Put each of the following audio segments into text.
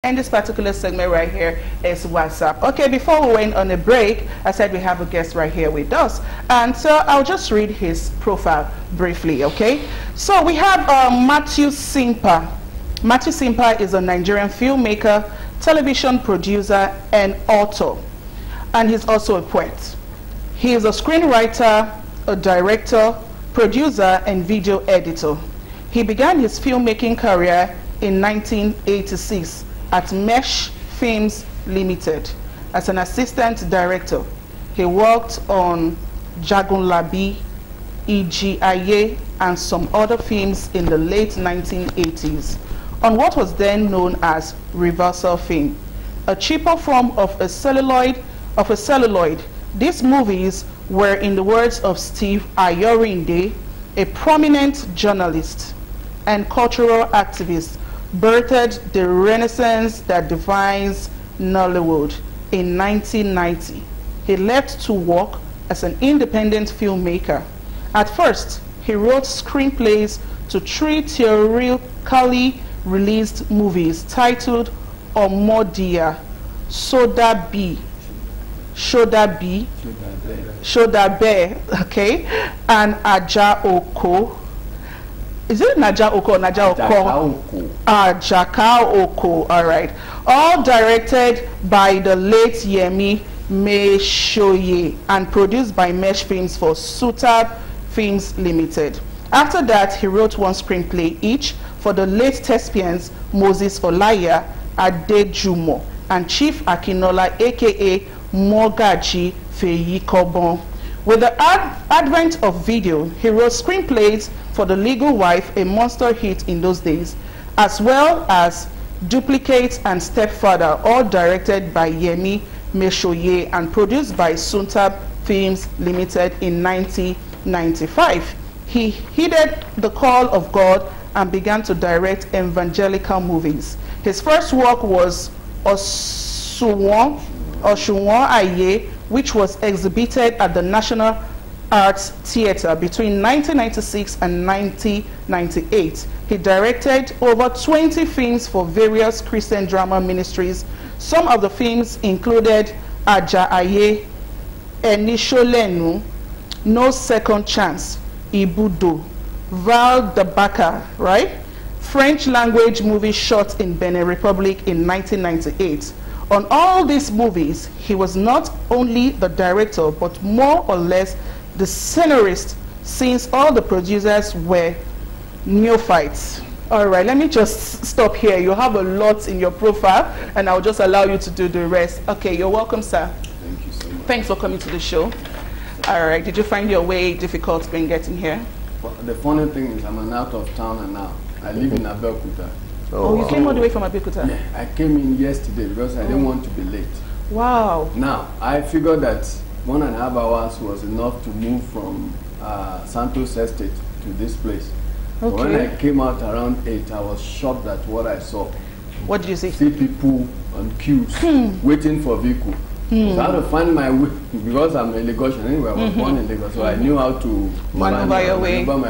And this particular segment right here is WhatsApp. Okay, before we went on a break, I said we have a guest right here with us. And so I'll just read his profile briefly, okay? So we have Matthew Simpa. Matthew Simpa is a Nigerian filmmaker, television producer, and author. And he's also a poet. He is a screenwriter, a director, producer, and video editor. He began his filmmaking career in 1986 at Mesh Films Limited as an assistant director. He worked on Jagunlabi, Ijiaye, and some other films in the late 1980s on what was then known as reversal film, a cheaper form of a celluloid. These movies were, in the words of Steve Ayorinde, a prominent journalist and cultural activist, birthed the renaissance that defines Nollywood in 1990. He left to work as an independent filmmaker. At first, he wrote screenplays to 3 theatrically released movies titled Omodia, Soda B, okay, and Aja Oko. Is it Naja Oko or Naja Oko? Jaka Oko, all right. All directed by the late Yemi Meshoye and produced by Mesh Films for Sutab Films Limited. After that, he wrote 1 screenplay each for the late thespians Moses Olaya, Adejumo, and Chief Akinola, aka Mogaji Feyikobon. With the advent of video, he wrote screenplays for The Legal Wife, a monster hit in those days, as well as Duplicate and Stepfather, all directed by Yemi Meshoye and produced by Suntab Films Limited in 1995. He heeded the call of God and began to direct evangelical movies. His first work was Osuwon Aye, which was exhibited at the National Arts Theatre between 1996 and 1998. He directed over 20 films for various Christian drama ministries. Some of the films included Aja Aye, Enisholenu, No Second Chance, Ibudo, Val de Baka, right? French language movie shot in Benin Republic in 1998. On all these movies, he was not only the director, but more or less the scenarist, since all the producers were neophytes. All right, let me just stop here. You have a lot in your profile, and I'll just allow you to do the rest. Okay, you're welcome, sir. Thank you so much. Thanks for coming to the show. All right, did you find your way difficult when getting here? Well, the funny thing is I'm an out of towner now. I live in Abeokuta. Oh, you came all the way from Abeokuta? Yeah, I came in yesterday because I didn't want to be late. Wow. Now, I figured that 1.5 hours was enough to move from Santos Estate to this place. Okay. When I came out around 8, I was shocked at what I saw. What did you see? See people on queues waiting for vehicle. So I had to find my way because I'm a Lagosian anyway. I was born in Lagos, so I knew how to maneuver my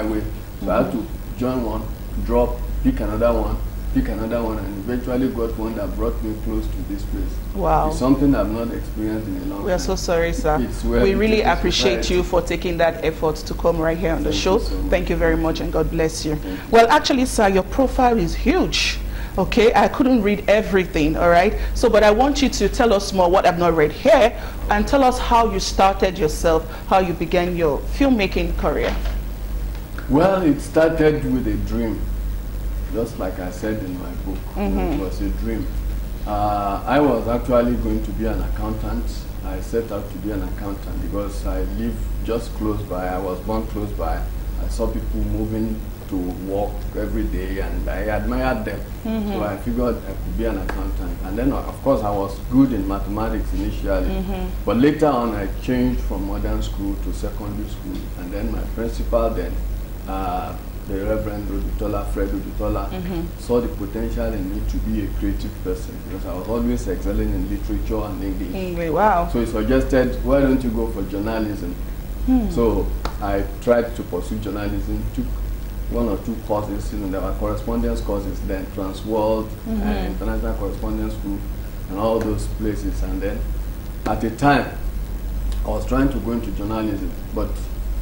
way. So I had to join one, drop, pick another one, and eventually got one that brought me close to this place. Wow. It's something I've not experienced in a long time. We are so sorry, sir. We really appreciate you for taking that effort to come right here on the show. Thank you very much, and God bless you. Well, actually, sir, your profile is huge. Okay, I couldn't read everything, all right? So, but I want you to tell us more what I've not read here, and tell us how you started yourself, how you began your filmmaking career. Well, it started with a dream. Just like I said in my book, it was a dream. I was actually going to be an accountant. I set out to be an accountant because I live just close by. I was born close by. I saw people moving to work every day, and I admired them. So I figured I could be an accountant. And then, of course, I was good in mathematics initially. But later on, I changed from modern school to secondary school. And then my principal then, the Reverend Odutola, Fred Odutola, saw the potential in me to be a creative person because I was always excelling in literature and English. Wow. So he suggested, why don't you go for journalism? So I tried to pursue journalism, took one or two courses. You know, there were correspondence courses then, Transworld, International Correspondence School, and all those places. And then, at the time, I was trying to go into journalism, but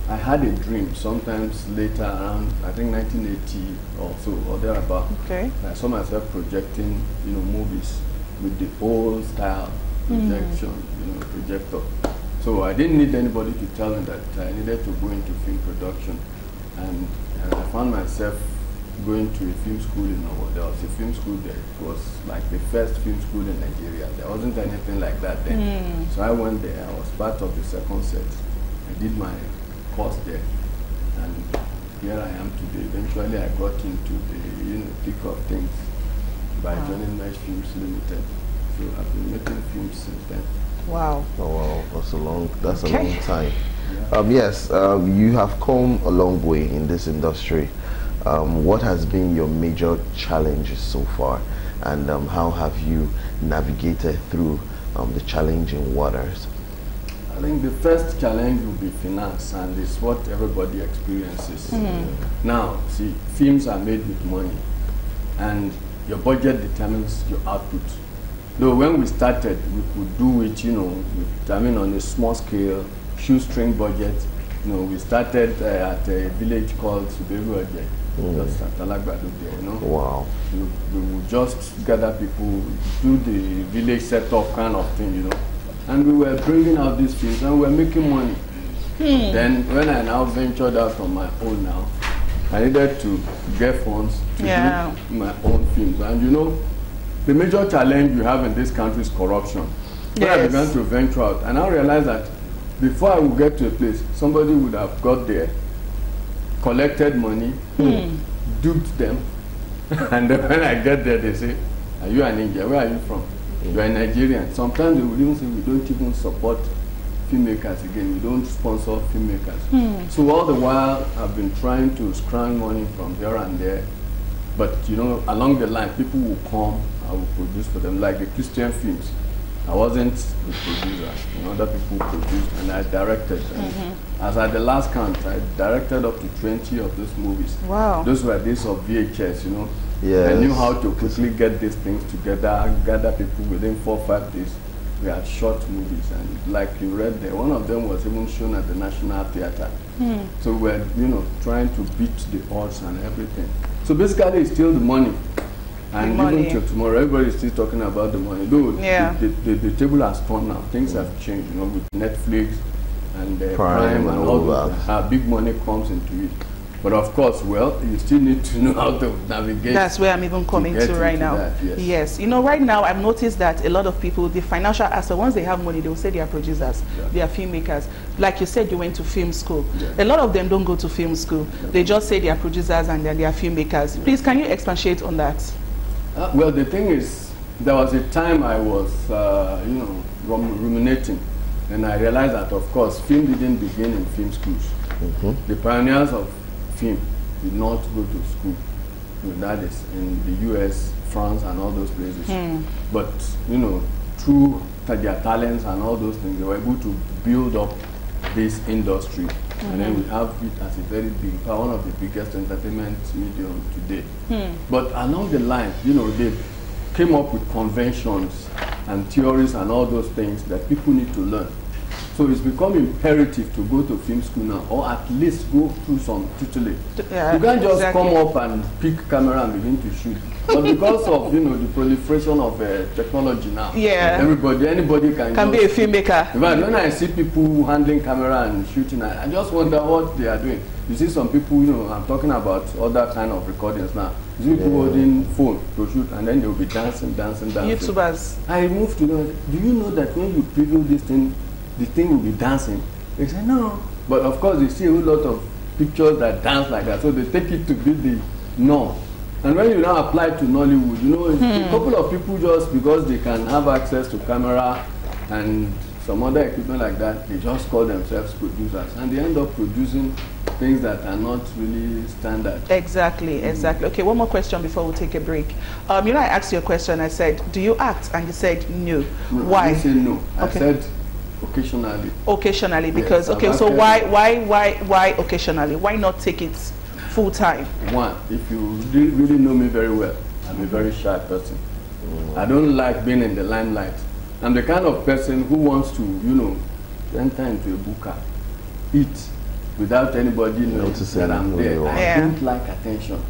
I had a dream sometimes later around, I think 1980 or so, or thereabout. Okay. I saw myself projecting, you know, movies with the old style projection, you know, projector. So I didn't need anybody to tell me that I needed to go into film production. And I found myself going to a film school in Owo. There was a film school there. It was like the first film school in Nigeria. There wasn't anything like that then. So I went there. I was part of the second set. I did my course there, and here I am today. Eventually, I got into the thick of things by joining Mesh Films Limited. So I've been making films since then. Wow. Oh wow, that's a long time. Yeah. Yes, you have come a long way in this industry. What has been your major challenge so far, and how have you navigated through the challenging waters? I think the first challenge will be finance, and it's what everybody experiences. Now, see, films are made with money, and your budget determines your output. Though when we started, we could do it, you know, on a small scale, shoestring budget. You know, we started at a village called Suberu Oje, just at Alagbado there, you know. Wow. We would just gather people, do the village setup kind of thing, you know. And we were bringing out these films and we were making money. Then when I now ventured out on my own now, I needed to get funds to do my own films. And you know, the major challenge you have in this country is corruption. When I began to venture out, and I realized that before I would get to a place, somebody would have got there, collected money, duped them, and then when I get there, they say, "Are you an Indian? Where are you from? You are a Nigerian." Sometimes they would even say, "We don't even support filmmakers again. We don't sponsor filmmakers." So all the while, I've been trying to scrounge money from here and there. But you know, along the line, people will come, I will produce for them, like the Christian films. I wasn't the producer, you know, other people produced, and I directed them. As at the last count, I directed up to 20 of those movies. Wow. Those were days of VHS, you know. Yes. I knew how to quickly get these things together, gather people within 4 or 5 days. We had short movies, and like you read there, one of them was even shown at the National Theatre. So we're, you know, trying to beat the odds and everything. So basically, it's still the money. And even till tomorrow, everybody is still talking about the money. Though the table has turned now. Things have changed, you know, with Netflix and Prime and all that. How big money comes into it. But of course, well, you still need to know how to navigate. That's where I'm even coming to right now. That, yes. You know, right now, I've noticed that a lot of people, the financial aspect, once they have money, they will say they are producers, they are filmmakers. Like you said, you went to film school. A lot of them don't go to film school. They just say they are producers and then they are filmmakers. Please, can you expatiate on that? Well, the thing is, there was a time I was, you know, ruminating. And I realized that, of course, film didn't begin in film schools. The pioneers of film did not go to school. You know, that is in the US, France, and all those places. But, you know, through their talents and all those things, they were able to build up this industry. And then we have it as a very big, one of the biggest entertainment medium today. But along the line, you know, they came up with conventions and theories and all those things that people need to learn. So it's become imperative to go to film school now, or at least go through some tutelage. You can't just come up and pick camera and begin to shoot. But because of, you know, the proliferation of technology now, anybody can be a filmmaker. But when I see people handling camera and shooting, I just wonder what they are doing. You see some people, you know, I'm talking about other kind of recordings now. You see people holding phone to shoot, and then they'll be dancing. YouTubers. I moved to them. Do you know that when you preview this thing, the thing will be dancing? They say no. But of course, you see a whole lot of pictures that dance like that, so they take it to be the norm. And when you now apply to Nollywood, you know, a couple of people, just because they can have access to camera and some other equipment like that, they just call themselves producers, and they end up producing things that are not really standard. Exactly. Okay, one more question before we take a break. You know, I asked you a question. I said, do you act? And you said no. Why? I didn't say no. I said occasionally. Occasionally, because so why occasionally? Why not take it full-time? One, if you really know me very well, I'm a very shy person. I don't like being in the limelight. I'm the kind of person who wants to, you know, enter into a buka, eat without anybody knowing that I'm there. I don't like attention.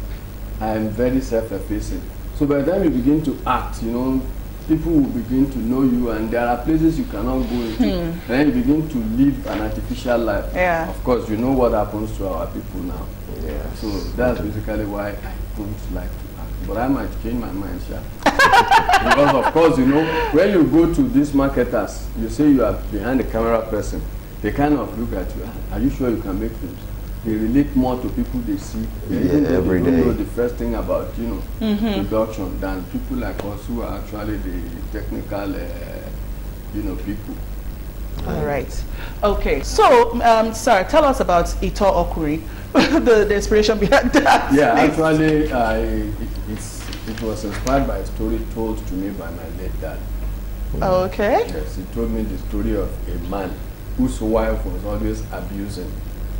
I am very self-effacing. So by the time you begin to act, you know, people will begin to know you, and there are places you cannot go into. Then you begin to live an artificial life. Yeah. Of course, you know what happens to our people now. Yeah. So that's basically why I don't like to act. But I might change my mind, sure. Because of course, you know, when you go to these marketers, you say you are behind the camera person, they kind of look at you. Are you sure you can make films? They relate more to people they see. Every day. They don't know the first thing about, you know, production than people like us who are actually the technical, you know, people. All right. Okay. So, sir, tell us about Ito Okuri, the inspiration behind that. Yeah, actually, it was inspired by a story told to me by my late dad. Okay. Yes, he told me the story of a man whose wife was always abusing.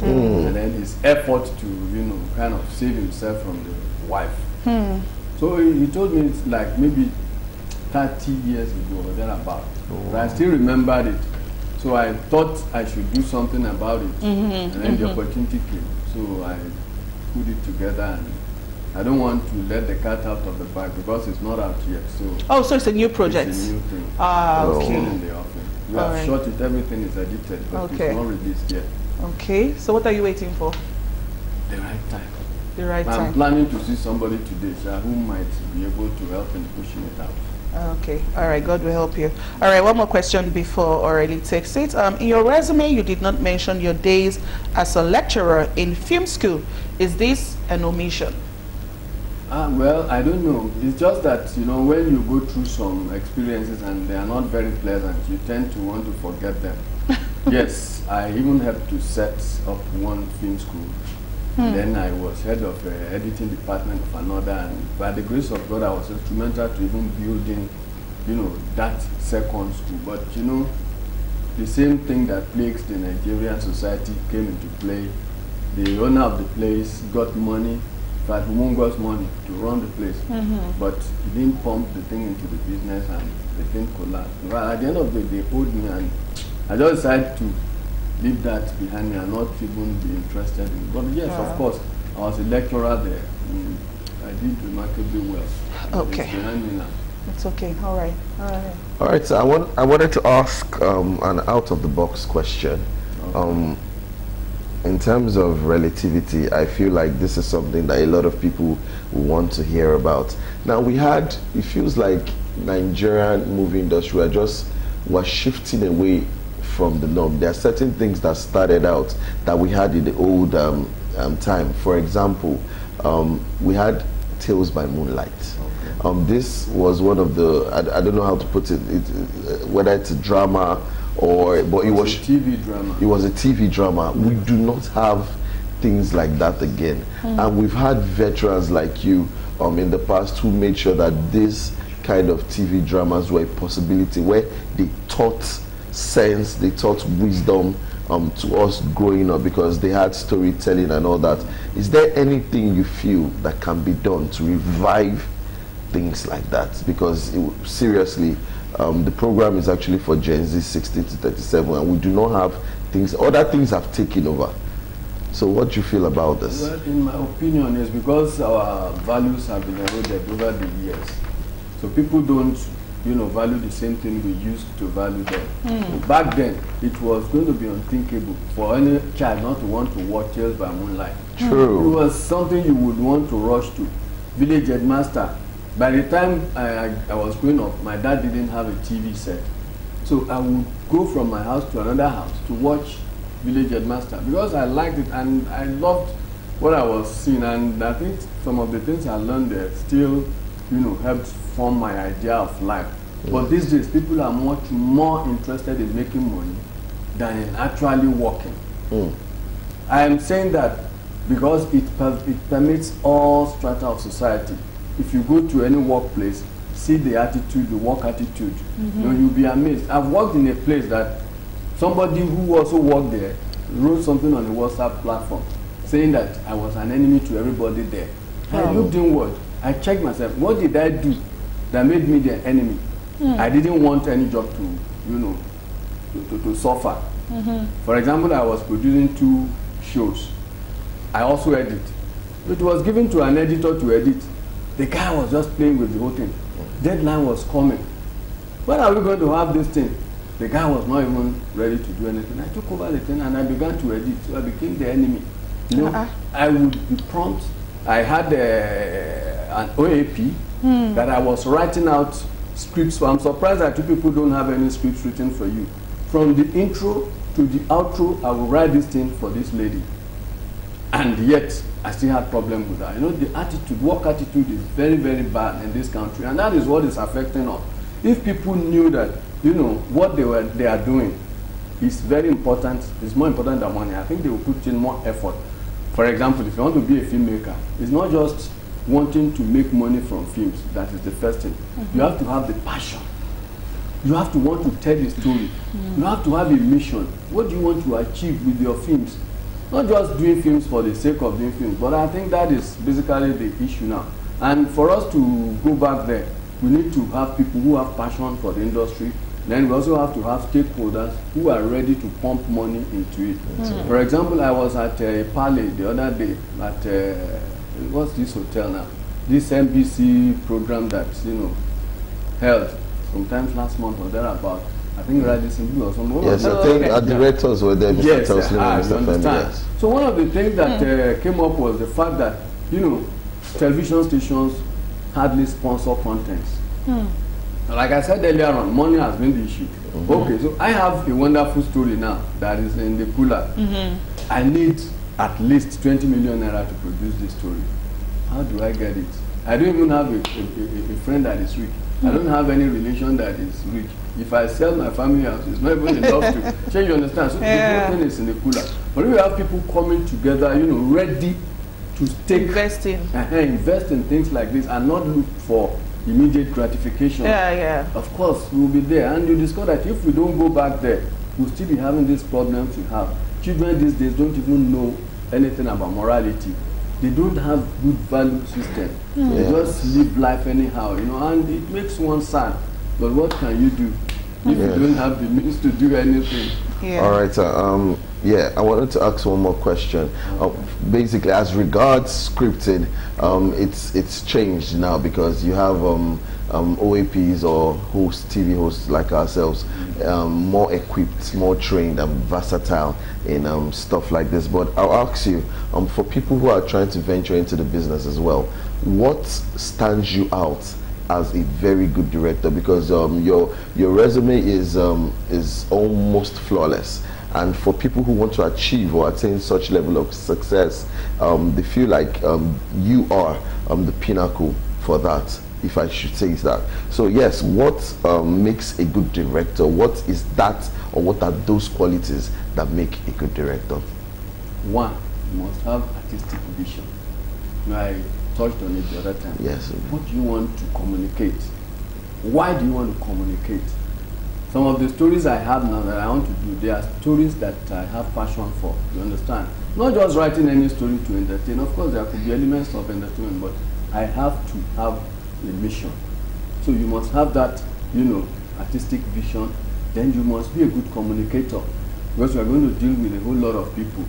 And then his effort to, you know, kind of save himself from the wife. So he told me it's like maybe 30 years ago or thereabout. But I still remembered it. So I thought I should do something about it. And then the opportunity came. So I put it together, and I don't want to let the cat out of the bag because it's not out yet. So it's a new project. It's a new thing. Okay. Still in the offing. We have shot it, everything is edited, but it's not released yet. Okay, so what are you waiting for? The right time. The right time. I'm planning to see somebody today, who might be able to help in pushing it out. Okay, all right, God will help you. All right, one more question before Aurelie takes it. In your resume, you did not mention your days as a lecturer in film school. Is this an omission? Well, I don't know. It's just that, you know, when you go through some experiences and they are not very pleasant, you tend to want to forget them. Yes, I even helped to set up one film school. Then I was head of the editing department of another, and by the grace of God, I was instrumental to even building, you know, that second school. But, you know, the same thing that plagues the Nigerian society came into play. The owner of the place got money, but humongous money to run the place. But he didn't pump the thing into the business, and the thing collapsed. But at the end of the day, they owed me, and I just decided to leave that behind me and not even be interested in it. But yes, of course, I was a lecturer there. I did remarkably well. Okay. It's behind me now. It's okay. All right. All right. All right. So I wanted to ask an out-of-the-box question. Okay. In terms of relativity, I feel like this is something that a lot of people want to hear about. Now it feels like Nigerian movie industry was shifting away from the norm. There are certain things that started out that we had in the old time. For example, we had Tales by Moonlight. Okay. This was one of the, I don't know how to put it, whether it's a drama but it was a TV drama. It was a TV drama. We do not have things like that again. And we've had veterans like you in the past who made sure that this kind of TV dramas were a possibility, where they taught sense, they taught wisdom to us growing up, because they had storytelling and all that. Is there anything you feel that can be done to revive things like that? Because seriously, the program is actually for Gen Z 16 to 37, and we do not have things, other things have taken over. So what do you feel about this? Well, in my opinion, is because our values have been eroded over the years. So people don't, you know, value the same thing we used to value then. Back then, it was going to be unthinkable for any child not to want to watch Tales by Moonlight. True. It was something you would want to rush to. Village Headmaster. By the time I was growing up, my dad didn't have a TV set. So I would go from my house to another house to watch Village Headmaster because I liked it and I loved what I was seeing. And I think some of the things I learned there still, you know, helped form my idea of life. But these days, people are much more interested in making money than in actually working. I am saying that because it permits all strata of society. If you go to any workplace, see the attitude, the work attitude, you know, you'll be amazed. I've worked in a place that somebody who also worked there wrote something on the WhatsApp platform. saying that I was an enemy to everybody there. I looked inward. I checked myself. What did I do that made me the enemy? I didn't want any job to, you know, to suffer. For example, I was producing 2 shows. I also edit. It was given to an editor to edit. The guy was just playing with the whole thing. Deadline was coming. When are we going to have this thing? The guy was not even ready to do anything. I took over the thing and I began to edit. So I became the enemy. You know, I would be prompt. I had an OAP that I was writing out scripts for. I'm surprised that 2 people don't have any scripts written for you. From the intro to the outro, I will write this thing for this lady. And yet, I still had problems with that. You know, the attitude, work attitude is very, very bad in this country. And that is what is affecting us. If people knew that, you know, what they are doing is very important, it's more important than money, I think they will put in more effort. For example, if you want to be a filmmaker, it's not just wanting to make money from films. That is the first thing. You have to have the passion. You have to want to tell the story. You have to have a mission. What do you want to achieve with your films? Not just doing films for the sake of doing films, but I think that is basically the issue now. And for us to go back there, we need to have people who have passion for the industry. Then we also have to have stakeholders who are ready to pump money into it. For example, I was at Pale the other day at, what's this hotel now? This NBC program that, you know, held sometimes last month or thereabout. I think Radisson or something. Yes, I think our directors were there, Mr. Yes, Telsley and Mr. Femi, yes. So one of the things that came up was the fact that, you know, television stations hardly sponsor contents. Like I said earlier on, money has been the issue. Okay, so I have a wonderful story now that is in the cooler. I need at least 20 million naira to produce this story. How do I get it? I don't even have a friend that is rich. I don't have any relation that is rich. If I sell my family house, it's not even enough to change, you understand? So the whole thing is in the cooler. But if we have people coming together, you know, ready to take invest in things like this and not look for immediate gratification. Of course, we'll be there. And you discover that if we don't go back there, we'll still be having these problems we have. Children these days don't even know anything about morality. They don't have good value system. They just live life anyhow, you know, and it makes one sad. But what can you do if you don't have the means to do anything? All right, I wanted to ask one more question. Basically, as regards scripted, it's changed now because you have OAPs or hosts, TV hosts like ourselves, more equipped, more trained and versatile in stuff like this. But I'll ask you, for people who are trying to venture into the business as well, what stands you out as a very good director? Because your resume is almost flawless, and for people who want to achieve or attain such level of success, they feel like you are the pinnacle for that, if I should say that. So yes, what makes a good director? What is that, or what are those qualities that make a good director? One, you must have artistic vision. I touched on it the other time. Yes. What do you want to communicate? Why do you want to communicate? Some of the stories I have now that I want to do, they are stories that I have passion for, you understand? Not just writing any story to entertain. Of course, there could be elements of entertainment, but I have to have a mission. So you must have that, you know, artistic vision. Then you must be a good communicator, because you are going to deal with a whole lot of people.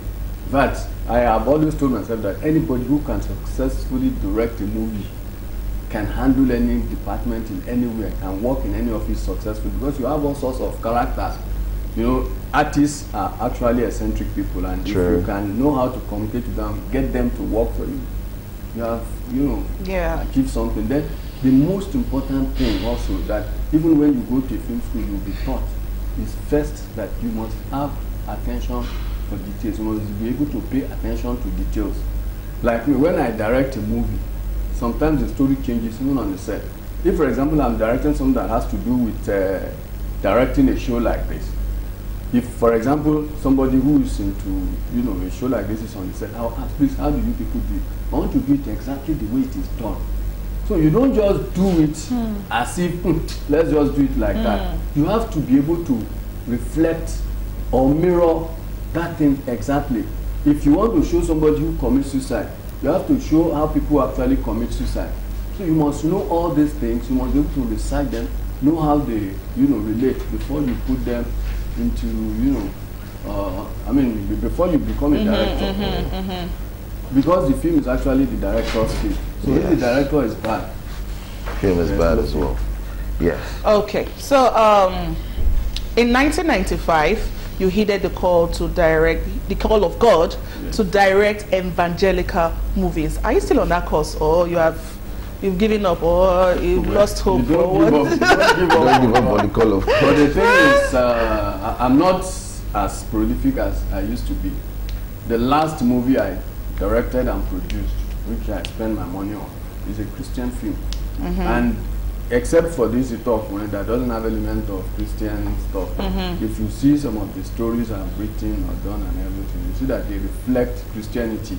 But I have always told myself that anybody who can successfully direct a movie can handle any department in anywhere, can work in any office successfully, because you have all sorts of characters. You know, artists are actually eccentric people, and if you can know how to communicate to them, get them to work for you, you have, you know, achieved something. Then the most important thing also, that even when you go to a film school, you'll be taught, is first that you must have attention for details. You must be able to pay attention to details. Like me, when I direct a movie, sometimes the story changes even on the set. If, for example, I'm directing something that has to do with directing a show like this, if, for example, somebody who is into, you know, a show like this is on the set, I'll ask, please, how do you people do it? I want to do it exactly the way it is done. So you don't just do it as if, let's just do it like that. You have to be able to reflect or mirror that thing exactly. If if you want to show somebody who commits suicide, you have to show how people actually commit suicide. So you must know all these things. You must be able to recite them, know how they, relate before you put them into, before you become a director. Because the film is actually the director's film. So if the director is bad, the film is bad as well. Yes. Okay. So in 1995, you heeded the call to direct, the call of God to direct evangelical movies. Are you still on that course, or you've given up, or you've lost hope, or what? Don't give up on the call of God. But the thing is, I'm not as prolific as I used to be. The last movie I directed and produced, which I spent my money on, is a Christian film. And except for this talk when that doesn't have element of Christian stuff, if you see some of the stories I've written or done and everything, you see that they reflect Christianity.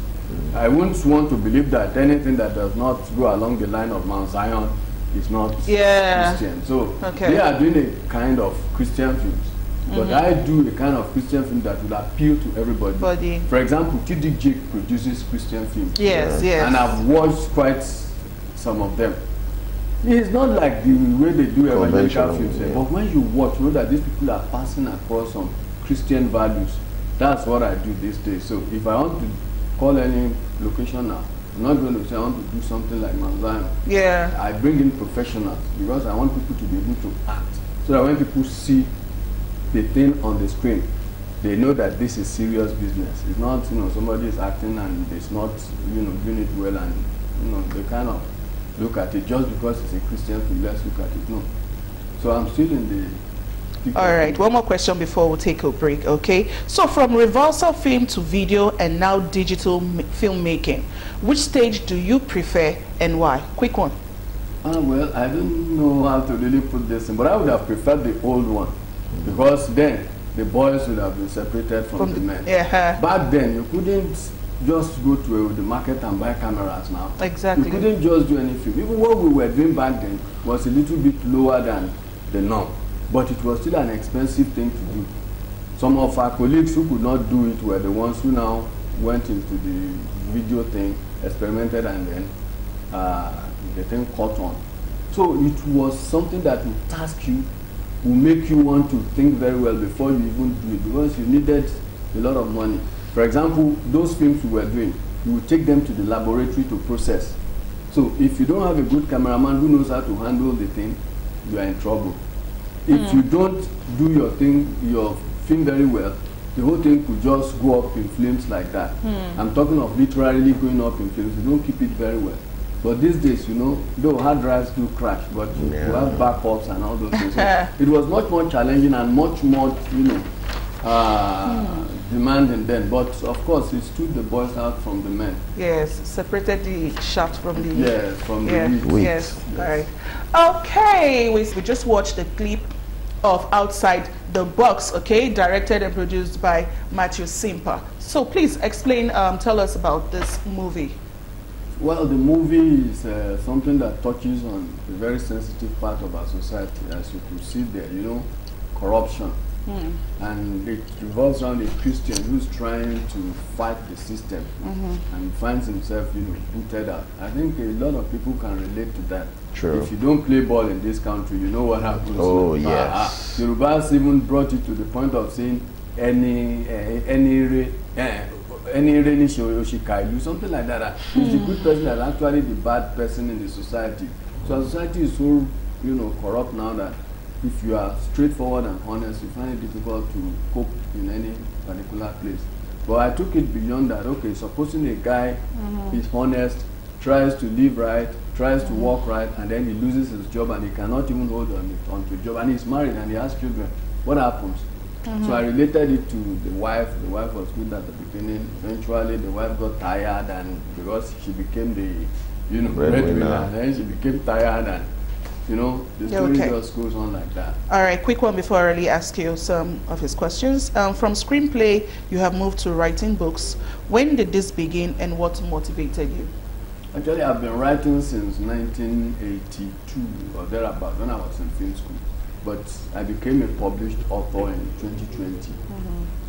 I wouldn't want to believe that anything that does not go along the line of Mount Zion is not Christian. So they are doing a kind of Christian films. But I do a kind of Christian film that will appeal to everybody. For example, T.D. Jake produces Christian films. Yes, yes. And I've watched quite some of them. It's not like the way they do evangelical films, but when you watch, you know that these people are passing across some Christian values. That's what I do these days. So if I want to call any location now, I'm not going to say I want to do something like Mount Zion. Yeah. I bring in professionals because I want people to be able to act. So that when people see the thing on the screen, they know that this is serious business. It's not, somebody is acting and it's not, doing it well, and, they kind of look at it just because it's a Christian film, let's look at it. No. So I'm still in the... All right, one more question before we take a break, okay? So from reversal film to video and now digital filmmaking, which stage do you prefer and why? Quick one. Well, I don't know how to really put this in, but I would have preferred the old one, because then the boys would have been separated from the men. Back then, you couldn't just go to the market and buy cameras now. Exactly. You couldn't just do anything. Even what we were doing back then was a little bit lower than the norm, but it was still an expensive thing to do. Some of our colleagues who could not do it were the ones who now went into the video thing, experimented, and then the thing caught on. So it was something that would task you, will make you want to think very well before you even do it, because you needed a lot of money. For example, those films we were doing, you would take them to the laboratory to process. So if you don't have a good cameraman who knows how to handle the thing, you are in trouble. If you don't do your film very well, the whole thing could just go up in flames like that. I'm talking of literally going up in flames. You don't keep it very well. But these days, though hard drives do crash, but you have backups and all those things. So it was much more challenging and much more, demanding then. But of course, it stood the boys out from the men. Yes, separated the shaft from the... Yes, from the wheat. Yes, all right. Okay, we just watched the clip of Outside the Box, okay, directed and produced by Matthew Simpa. So please explain, tell us about this movie. Well, the movie is something that touches on a very sensitive part of our society, as you could see there, corruption. And it revolves around a Christian who's trying to fight the system and finds himself, booted out. I think a lot of people can relate to that. True. If you don't play ball in this country, you know what happens. Oh, yes. Yorubas even brought it to the point of saying any something like that. It's the good person that's actually the bad person in the society. So our society is so, corrupt now that if you are straightforward and honest, you find it difficult to cope in any particular place. But I took it beyond that. Okay, supposing a guy is honest, tries to live right, tries to work right, and then he loses his job and he cannot even hold on to a job, and he's married and he has children, what happens? So I related it to the wife. The wife was good at the beginning. Eventually, the wife got tired, and because she became the, breadwinner, and then she became tired, and the story just goes on like that. All right, quick one before I really ask you some of his questions. From screenplay, you have moved to writing books. When did this begin, and what motivated you? Actually, I've been writing since 1982 or thereabout, when I was in film school. but I became a published author in 2020.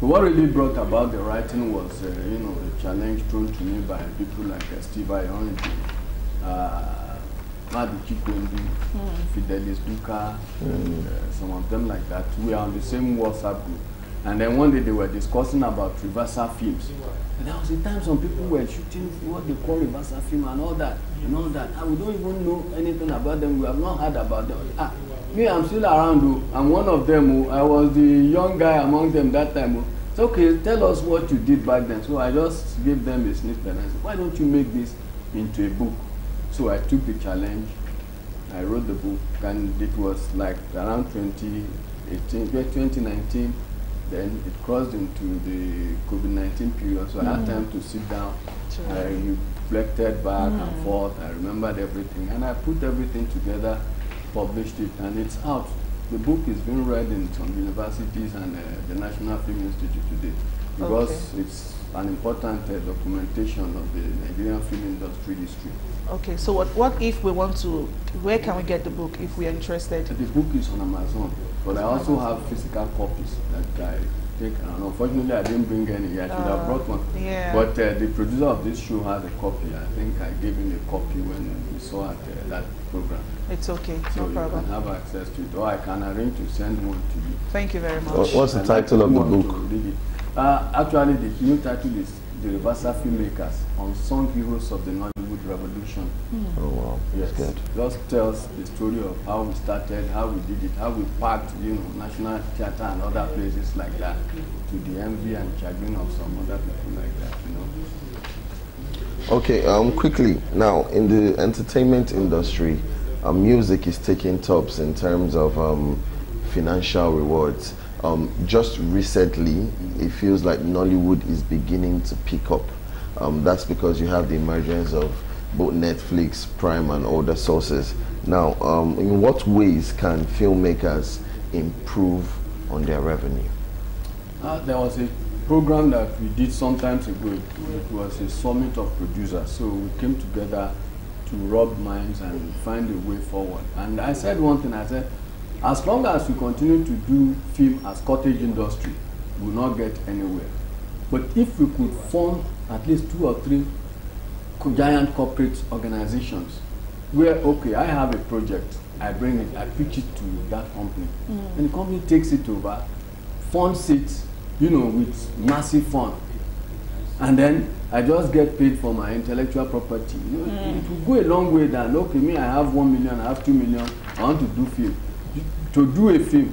So what really brought about the writing was, you know, a challenge thrown to me by people like Steve Ayondi, Madu Chikwendi, Fidelis Duka, and some of them like that. We are on the same WhatsApp group. And then one day they were discussing about reversal films. And there was a time some people were shooting what they call reversal film and all that, and all that. And we don't even know anything about them. We have not heard about them. Me, I'm still around. I'm one of them. I was the young guy among them that time. It's okay, tell us what you did back then. So I just gave them a snippet and I said, why don't you make this into a book? So I took the challenge. I wrote the book, and it was like around 2019. Then it crossed into the COVID-19 period, so I had time to sit down. I reflected back and forth. I remembered everything, and I put everything together, published it, and it's out. The book is being read in some universities and the National Film Institute today, because it's an important documentation of the Nigerian film industry history. Okay, so what if we want to, where can we get the book if we are interested? The book is on Amazon, but I also have physical copies that I take, and unfortunately I didn't bring any. I should have brought one. Yeah. But the producer of this show has a copy. I think I gave him a copy when we saw at that program. It's okay, so no problem. You can have access to it, or I can arrange to send one to you. Thank you very much. What's the title of the book? Actually, the new title is The Reversal Filmmakers, Unsung Heroes of the Nollywood Revolution. Oh wow, yes. That's good. Just tells the story of how we started, how we did it, how we packed, you know, National Theatre and other places like that, to the envy and chagrin of some other people like that, you know. Okay, quickly, now, in the entertainment industry, music is taking tops in terms of financial rewards. Just recently, it feels like Nollywood is beginning to pick up. That's because you have the emergence of both Netflix, Prime, and other sources. Now, in what ways can filmmakers improve on their revenue? There was a program that we did some time ago. It was a summit of producers. So we came together to rub minds and find a way forward. And I said one thing, I said, as long as we continue to do film as cottage industry, we will not get anywhere. But if we could form at least 2 or 3 giant corporate organizations where, okay, I have a project, I bring it, I pitch it to that company, and the company takes it over, funds it, you know, with massive fund, and then I just get paid for my intellectual property. You know, it will go a long way than, okay, me, I have 1 million, I have 2 million, I want to do film. To do a film,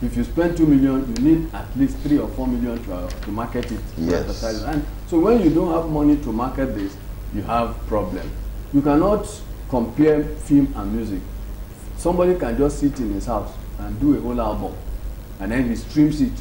if you spend 2 million, you need at least 3 or 4 million to market it. Yes. And so when you don't have money to market this, you have problem. You cannot compare film and music. Somebody can just sit in his house and do a whole album, and then he streams it,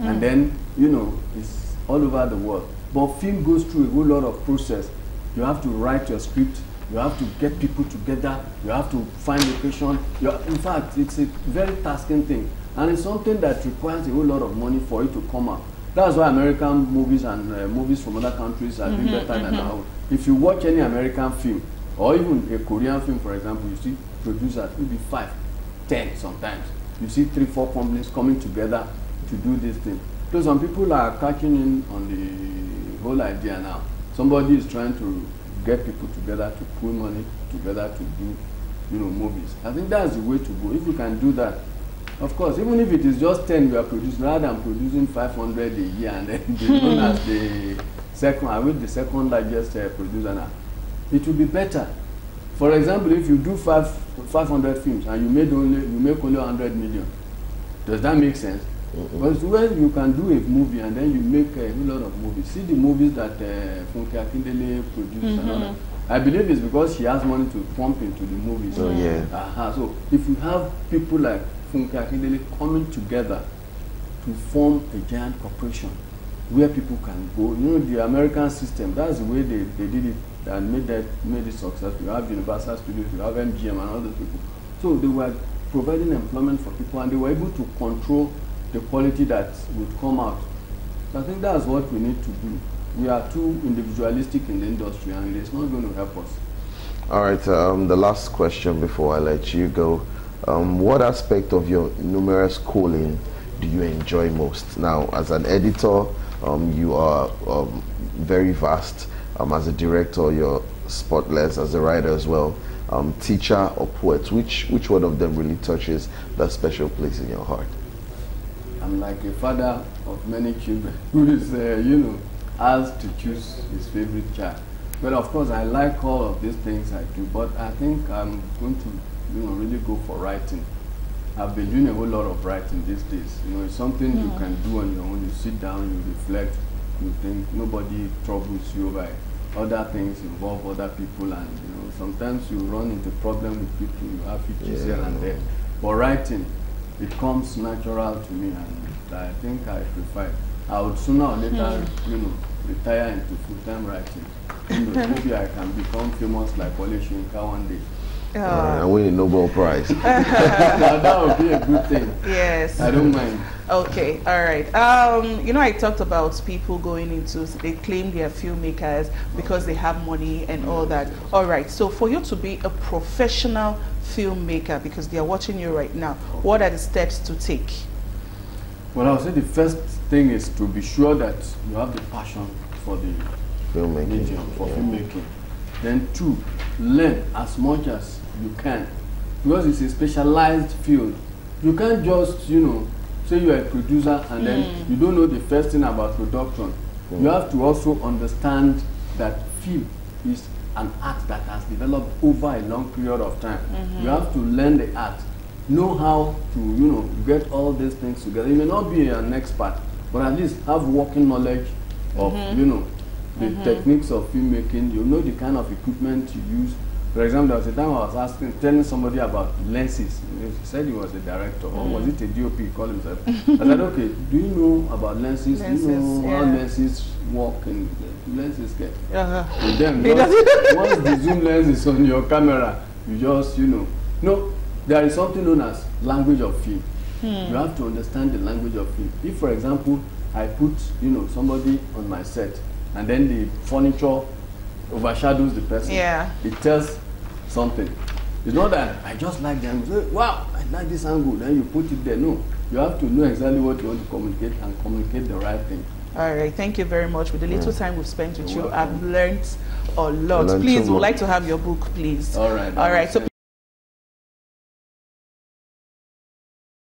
and then, you know, it's all over the world. But film goes through a whole lot of process. You have to write your script. You have to get people together. You have to find location. In fact, it's a very tasking thing. And it's something that requires a whole lot of money for it to come out. That's why American movies and movies from other countries are doing better than our own. If you watch any American film, or even a Korean film, for example, you see producers, maybe 5, 10 sometimes. You see 3, 4 companies coming together to do this thing. So some people are catching in on the whole idea now. Somebody is trying to get people together to pool money together to do, you know, movies. I think that's the way to go. If you can do that, of course, even if it is just 10 we are producing, rather than producing 500 a year and then be known as the second, I will the second largest producer now, it will be better. For example, if you do 500 films and you make only 100 million, does that make sense? Because when you can do a movie and then you make a whole lot of movies, see the movies that Funke Akindele produced and all that. I believe it's because she has money to pump into the movies. Oh yeah. So if you have people like Funke Akindele coming together to form a giant corporation where people can go, you know, the American system, that's the way they did it and made it successful. You have Universal Studios, you have MGM and all those people. So they were providing employment for people and they were able to control the quality that would come out. So I think that's what we need to do. We are too individualistic in the industry and it's not going to help us. All right, the last question before I let you go. what aspect of your numerous calling do you enjoy most? Now, as an editor, you are very vast. As a director, you're spotless. As a writer as well. Teacher or poet, which one of them really touches that special place in your heart? I'm like a father of many children who is, asked to choose his favorite child. But of course, I like all of these things I do. But I think I'm going to, really go for writing. I've been doing a whole lot of writing these days. It's something you can do on your own. You sit down, you reflect, you think. Nobody troubles you by other things involve other people, and sometimes you run into problems with people. You have issues here and there. But writing, it comes natural to me, and I think I prefer it. I would sooner or later, retire into full-time writing. Maybe I can become famous like Wale Soyinka one day. And win a Nobel Prize. That would be a good thing. Yes. I don't mind. Okay, all right. I talked about people going into, they claim they are filmmakers because they have money and all that. All right, so for you to be a professional filmmaker, because they are watching you right now, what are the steps to take? Well, I'll say the first thing is to be sure that you have the passion for the medium, for filmmaking. Then 2, learn as much as you can, because it's a specialized field. You can't just, say you're a producer and then you don't know the first thing about production. You have to also understand that film is an art that has developed over a long period of time. You have to learn the art, know how to, get all these things together. You may not be an expert, but at least have working knowledge of, the techniques of filmmaking. You know the kind of equipment you use. For example, there was a time I was telling somebody about lenses. He said he was a director, or was it a DOP? He called himself. I said, okay, do you know about lenses? Do you know how lenses work and lenses get? And then once the zoom lens is on your camera, you just, No, there is something known as language of film. You have to understand the language of film. If, for example, I put, somebody on my set, and then the furniture overshadows the person, it tells something. It's not that I just like them, say, wow, I like this angle, then you put it there. No, you have to know exactly what you want to communicate and communicate the right thing. All right, thank you very much. With the little time we've spent with you, I've learned a lot. Please, we'd like to have your book, please. All right. All right. So